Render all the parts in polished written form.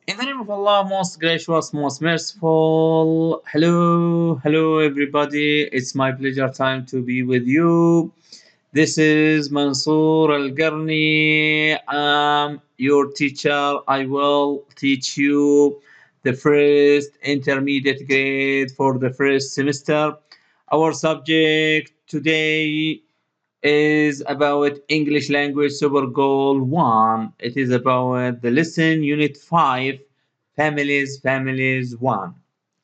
In the name of Allah, most gracious, most merciful. Hello, everybody. It's my pleasure time to be with you. This is Mansoor Al Garni. I'm your teacher. I will teach you the first intermediate grade for the first semester. Our subject today is about English language super goal 1. It is about the lesson unit 5, families 1.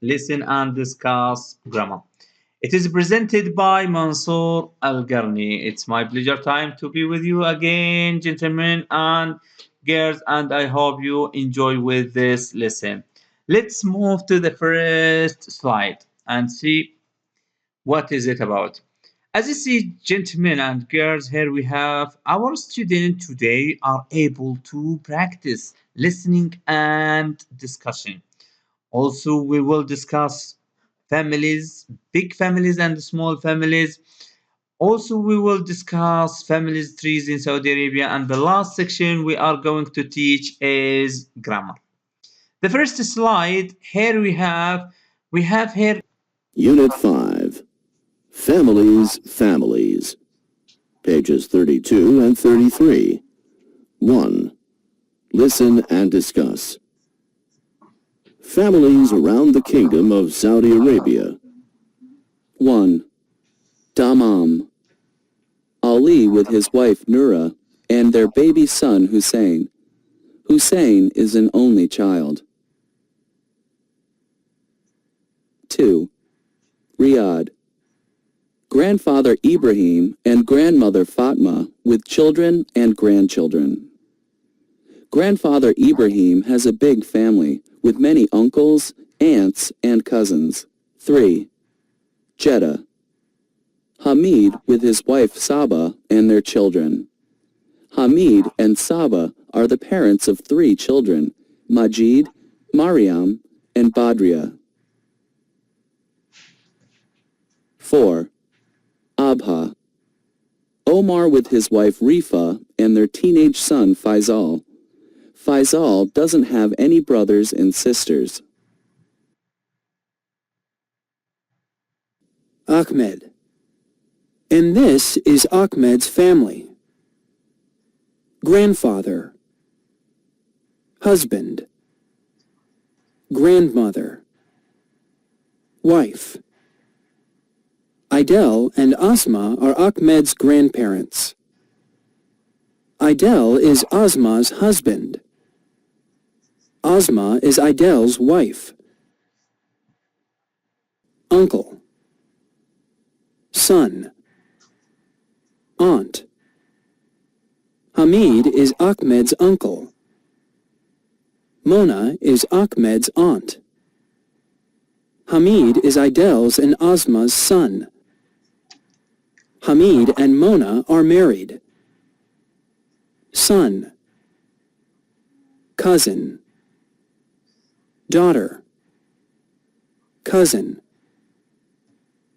Listen and discuss grammar. It is presented by Mansoor Al-Garni. It's my pleasure time to be with you again, gentlemen and girls, and I hope you enjoy with this lesson. Let's move to the first slide and see what is it about. As you see, gentlemen and girls, here we have our students today are able to practice listening and discussion. Also, we will discuss families, big families and small families. Also, we will discuss families trees in Saudi Arabia. And the last section we are going to teach is grammar. The first slide here we have here Unit 5. Families. Pages 32 and 33. 1. Listen and discuss. Families around the Kingdom of Saudi Arabia. 1. Damam. Ali with his wife Nura and their baby son Hussein. Hussein is an only child. 2. Riyadh. Grandfather Ibrahim and grandmother Fatma with children and grandchildren. Grandfather Ibrahim has a big family with many uncles, aunts, and cousins. 3. Jeddah. Hamid with his wife Saba and their children. Hamid and Saba are the parents of 3 children, Majid, Mariam, and Badria. 4. Abha. Omar with his wife Rifa and their teenage son Faisal. Faisal doesn't have any brothers and sisters. Ahmed. And this is Ahmed's family. Grandfather. Husband. Grandmother. Wife. Idel and Asma are Ahmed's grandparents. Idel is Asma's husband. Asma is Idel's wife. Uncle. Son. Aunt. Hamid is Ahmed's uncle. Mona is Ahmed's aunt. Hamid is Idel's and Asma's son. Hamid and Mona are married. Son. Cousin. Daughter. Cousin.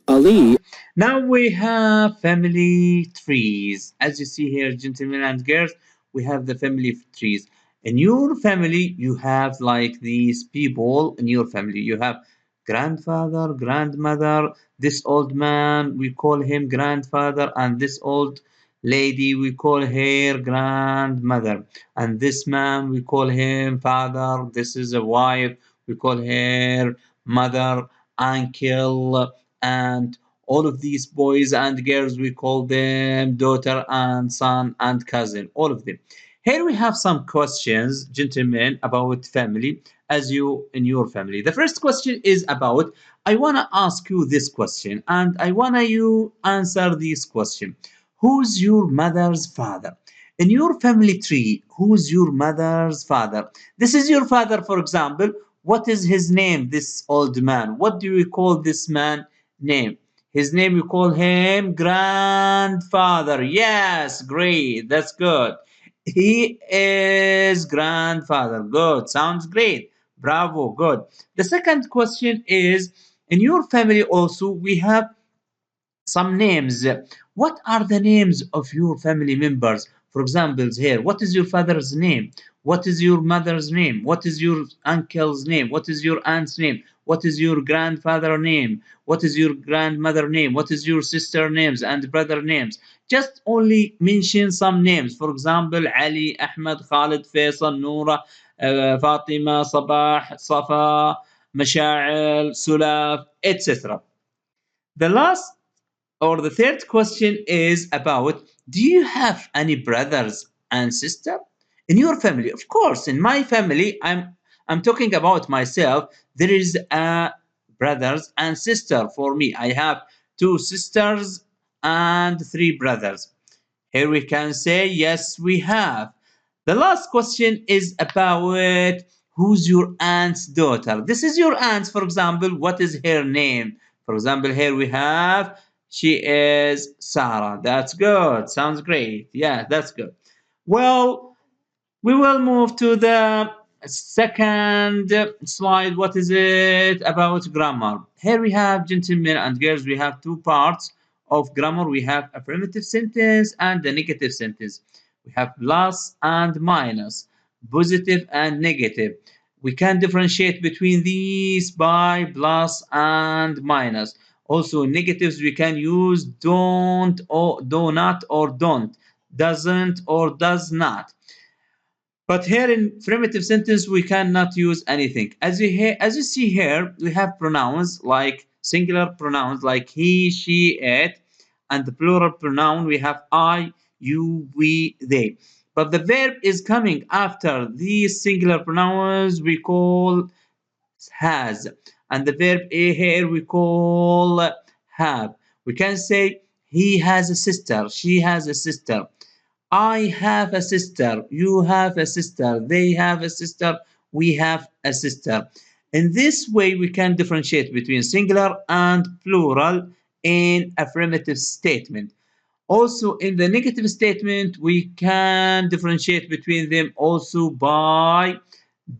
Ali. Now we have family trees. As you see here, gentlemen and girls, we have the family trees. In your family, you have like these people in your family. You have grandfather, grandmother, this old man, we call him grandfather, and this old lady, we call her grandmother. And this man, we call him father. This is a wife, we call her mother, uncle, and all of these boys and girls, we call them daughter and son and cousin, all of them. Here we have some questions, gentlemen, about family as you in your family. The first question is about, I want to ask you this question and I want you answer this question. Who's your mother's father? In your family tree, who's your mother's father? This is your father, for example. What is his name, this old man? What do we call this man name? His name, we call him grandfather. Yes, great. That's good. He is grandfather. Good. Sounds great. Bravo. Good. The second question is, in your family also, we have some names. What are the names of your family members? For example, here, what is your father's name? What is your mother's name? What is your uncle's name? What is your aunt's name? What is your grandfather's name? What is your grandmother's name? What is your sister names and brother names? Just only mention some names. For example, Ali, Ahmed, Khalid, Faisal, Noura, Fatima, Sabah, Safa, Masha'il, Sulaf, etc. The last or the third question is about, do you have any brothers and sister in your family? Of course, in my family, I'm talking about myself. There is a brothers and sister for me. I have two sisters and three brothers. Here we can say yes, we have. The last question is about, who's your aunt's daughter? This is your aunt, for example. What is her name? For example, here we have, she is Sarah. That's good. Sounds great. Yeah, that's good. Well, we will move to the second slide. What is it about grammar? Here we have, gentlemen and girls, we have two parts of grammar. We have affirmative sentence and the negative sentence. We have plus and minus, positive and negative. We can differentiate between these by plus and minus. Also, negatives we can use don't or do not or don't, doesn't or does not. But here in primitive sentence, we cannot use anything. As you see here, we have pronouns like singular pronouns like he, she, it, and the plural pronoun we have I, you, we, they. But the verb is coming after these singular pronouns we call has, and the verb here we call have. We can say he has a sister, she has a sister. I have a sister, you have a sister, they have a sister, we have a sister. In this way, we can differentiate between singular and plural in affirmative statement. Also, in the negative statement, we can differentiate between them also by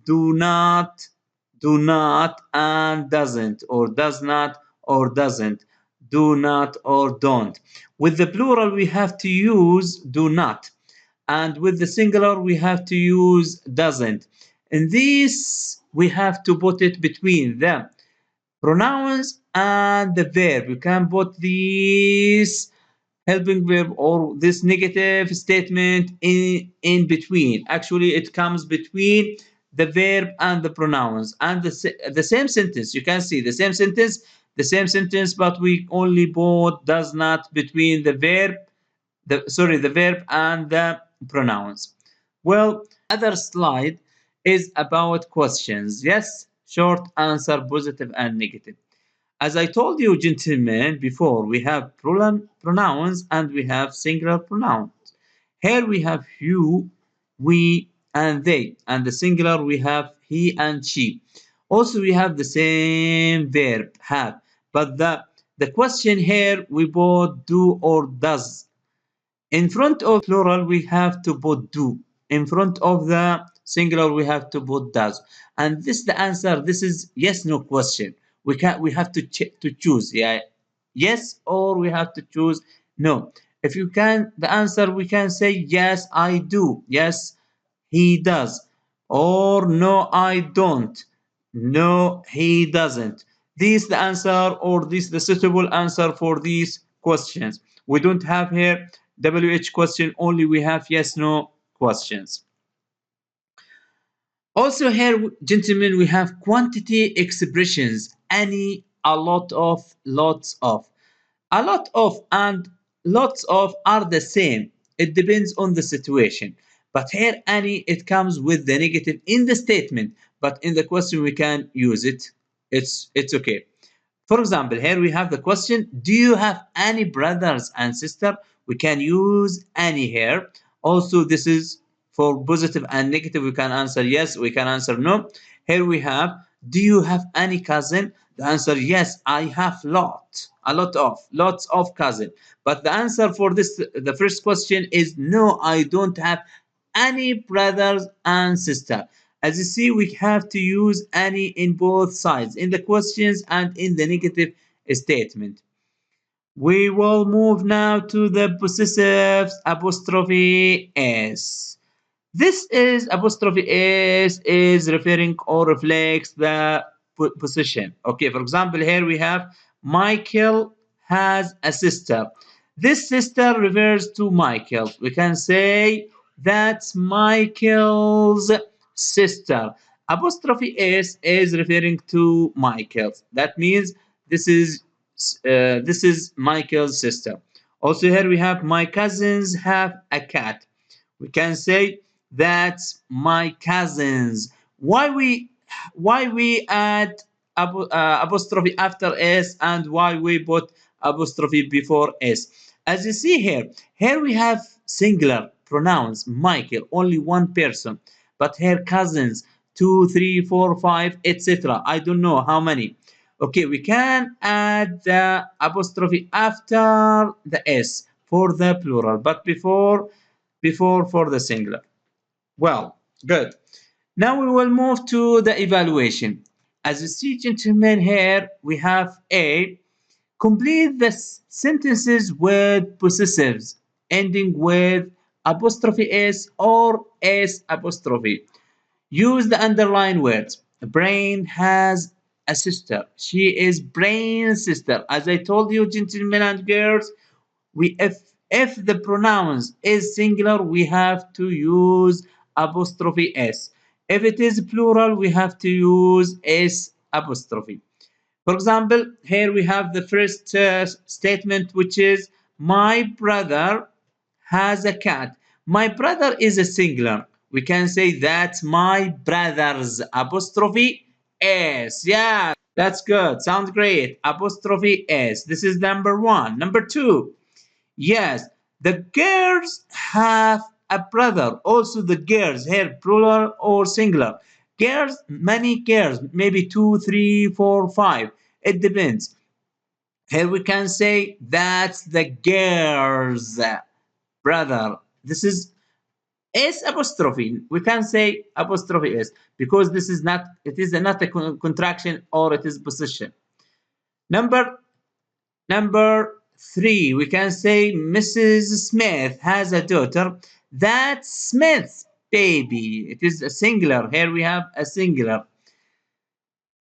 do not, do not, and doesn't, or does not, or doesn't, do not, or don't. With the plural, we have to use do not, and with the singular, we have to use doesn't. In this, we have to put it between the pronouns and the verb. You can put these helping verb or this negative statement in between. Actually, it comes between the verb and the pronouns and the same sentence. You can see the same sentence, but we only put does not between the verb, the verb and the pronouns. Well, other slide is about questions. Yes, short answer, positive and negative. As I told you, gentlemen, before, we have pronouns and we have singular pronouns. Here we have you, we, and they. And the singular, we have he and she. Also, we have the same verb, have. But the question here, we both do or does. In front of plural, we have to put do. In front of the singular, we have to put does. And this the answer. This is yes, no question. We have to choose. Yeah, yes, or we have to choose no. If you can, the answer we can say yes, I do. Yes, he does. Or no, I don't. No, he doesn't. This the answer, or this the suitable answer for these questions. We don't have here WH question, only we have yes, no questions. Also here, gentlemen, we have quantity expressions. Any, a lot of, lots of. A lot of and lots of are the same. It depends on the situation. But here, any, it comes with the negative in the statement, but in the question we can use it. It's okay. For example, here we have the question, do you have any brothers and sister? We can use any here. Also, this is for positive and negative. We can answer yes, we can answer no. Here we have, do you have any cousin? The answer, yes, I have lots of cousin. But the answer for this, the first question is no, I don't have any brothers and sister. As you see, we have to use any in both sides, in the questions and in the negative statement. We will move now to the possessives apostrophe s. This is apostrophe s is referring or reflects the position. Okay, for example, here we have Michael has a sister. This sister refers to Michael. We can say that's Michael's sister. Apostrophe s is referring to Michael. That means this is Michael's sister. Also, here we have my cousins have a cat. We can say that's my cousins. Why we add apostrophe after s and why we put apostrophe before s? As you see here we have singular pronouns Michael, only one person, but here cousins two, three, four, five, etc. I don't know how many. Okay, we can add the apostrophe after the s for the plural, but before for the singular. Well, good. Now we will move to the evaluation. As you see, gentlemen, here we have A. Complete the sentences with possessives ending with apostrophe S or S apostrophe. Use the underlined words. Brain has a sister. She is Brain's sister. As I told you, gentlemen and girls, we if the pronouns is singular, we have to use apostrophe s. If it is plural, we have to use s apostrophe. For example, here we have the first statement, which is my brother has a cat. My brother is a singular. We can say that's my brother's apostrophe s. Yeah, that's good. Sounds great. Apostrophe s. This is number one. Number two. Yes, the girls have a brother. Also, the girls here, plural or singular. Girls, many girls, maybe two, three, four, five. It depends. Here we can say that's the girl's brother. This is S apostrophe. We can say apostrophe S because this is not. It is not a contraction or it is position. Number Number three, we can say Mrs. Smith has a daughter. That's Smith's baby. It is a singular. Here we have a singular.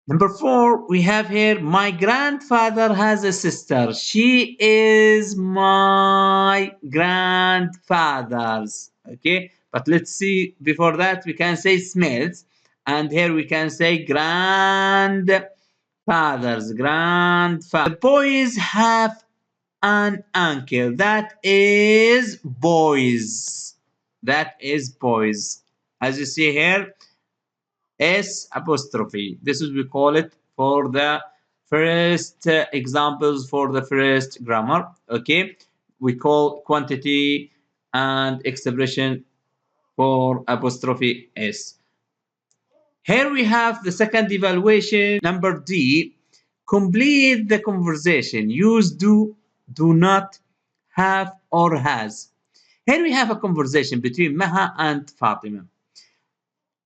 Number four, we have here my grandfather has a sister. She is my grandfather's. Okay, but let's see. Before that, we can say Smith's, and here we can say grandfather's. Grandfather. The boys have an uncle. That is boys. That is boys. As you see here, S apostrophe. This is we call it for the first examples for the first grammar. Okay, we call quantity and expression for apostrophe S. Here we have the second evaluation, number D. Complete the conversation. Use do not, have, or has. Here we have a conversation between Maha and Fatima.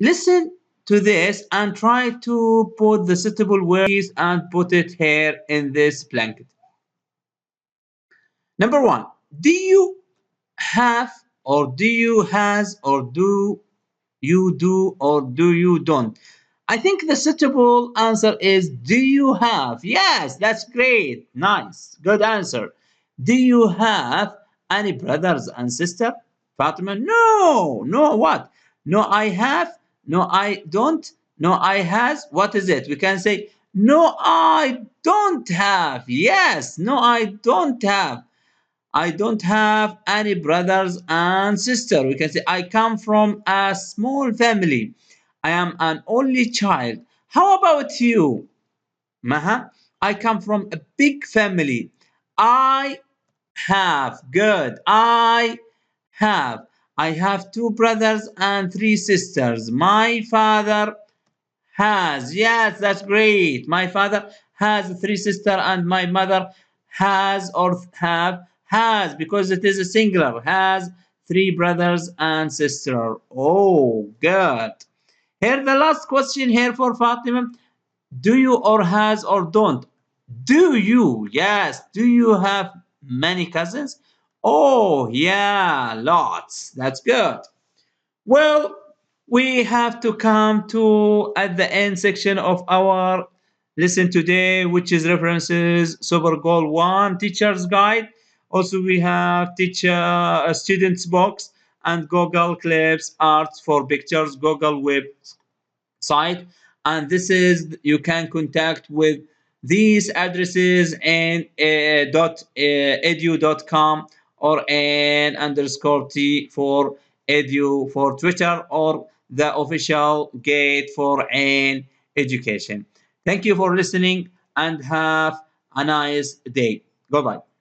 Listen to this and try to put the suitable words and put it here in this blanket. Number one, do you have or do you has or do you do or do you don't? I think the suitable answer is do you have? Yes, that's great. Nice. Good answer. Do you have any brothers and sister? Fatima, no. No, what? No, I have. No, I don't. No, I has. What is it? We can say, no, I don't have. Yes, no, I don't have. I don't have any brothers and sister. We can say I come from a small family. I am an only child. How about you, Maha? I come from a big family. I have. Good. I have. I have two brothers and three sisters. My father has. Yes, that's great. My father has three sisters and my mother has or have has because it is a singular. Has three brothers and sister. Oh, good. Here the last question here for Fatima. Do you or has or don't? Do you? Yes. Do you have Many cousins? Oh, yeah, lots. That's good. Well, we have to come to at the end section of our lesson today, which is references Super Goal 1 Teacher's Guide. Also, we have teacher students box and Google Clips Arts for Pictures, Google Web site, and this is you can contact with these addresses and edu.com or an underscore t for edu for Twitter or the official gate for an education. Thank you for listening and have a nice day. Goodbye.